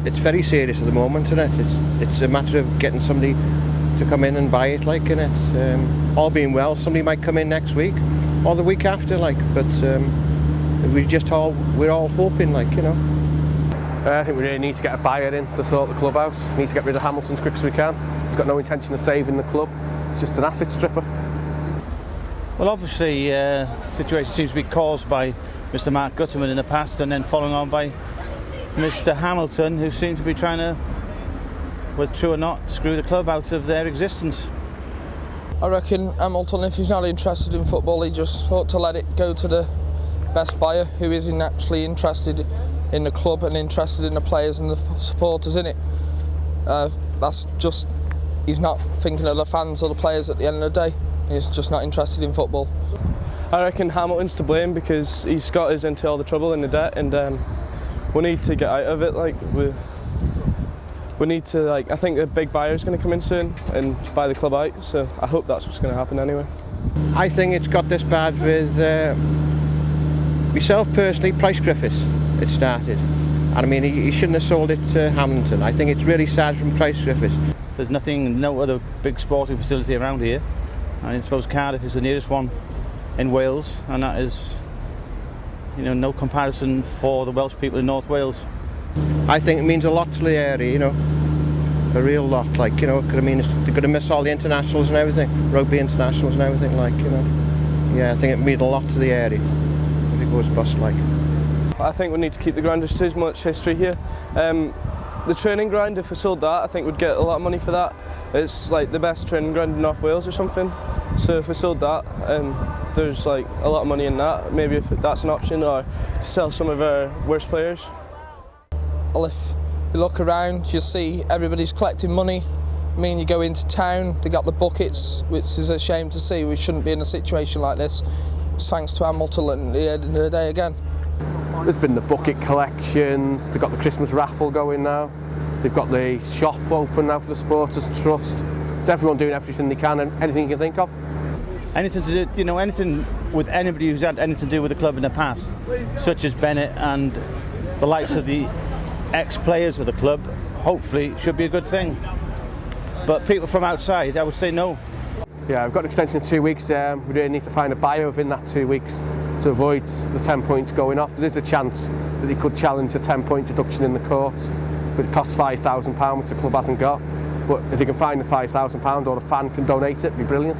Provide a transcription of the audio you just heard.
it's very serious at the moment, isn't it? It's a matter of getting somebody to come in and buy it, like, innit? All being well, somebody might come in next week or the week after, like, but we're all hoping, like, you know. I think we really need to get a buyer in to sort the club out. We need to get rid of Hamilton as quick as we can. He's got no intention of saving the club. It's just an asset stripper. Well, obviously, the situation seems to be caused by Mr. Mark Gutterman in the past, and then following on by Mr. Hamilton, who seems to be trying to, whether true or not, screw the club out of their existence. I reckon Hamilton, if he's not interested in football, he just ought to let it go to the best buyer who isn't actually interested in the club and interested in the players and the supporters in it. That's just, he's not thinking of the fans or the players at the end of the day. He's just not interested in football. I reckon Hamilton's to blame because he's got us into all the trouble and the debt, and we need to get out of it. Like we need to, like, I think a big buyer's going to come in soon and buy the club out. So I hope that's what's going to happen anyway. I think it's got this bad with myself personally. Price Griffiths, it started, and I mean he shouldn't have sold it to Hamilton. I think it's really sad from Price Griffiths. There's no other big sporting facility around here. I suppose Cardiff is the nearest one in Wales, and that is, you know, no comparison for the Welsh people in North Wales. I think it means a lot to the area, you know, a real lot. Like, you know, they're going to miss all the internationals and everything, rugby internationals and everything, like, you know. Yeah, I think it means a lot to the area if it goes bust, like. I think we need to keep the ground. There's too much history here. The training ground, if we sold that, I think we'd get a lot of money for that. It's like the best training ground in North Wales or something. So if we sold that, there's like a lot of money in that. Maybe if that's an option, or sell some of our worst players. Well, if you look around, you'll see everybody's collecting money. I mean, you go into town, they got the buckets, which is a shame to see. We shouldn't be in a situation like this. It's thanks to Hamilton at the end of the day again. There's been the bucket collections, they've got the Christmas raffle going now, they've got the shop open now for the Supporters Trust. It's everyone doing everything they can and anything you can think of. Anything to do, you know, anything with anybody who's had anything to do with the club in the past, such as Bennett and the likes of the ex-players of the club, hopefully should be a good thing. But people from outside, I would say no. Yeah, we've got an extension of 2 weeks. We really need to find a buyer within that 2 weeks to avoid the 10 points going off. There is a chance that he could challenge a 10-point deduction in the courts, but it costs £5,000, which the club hasn't got. But if he can find the £5,000 or a fan can donate it, it'd be brilliant.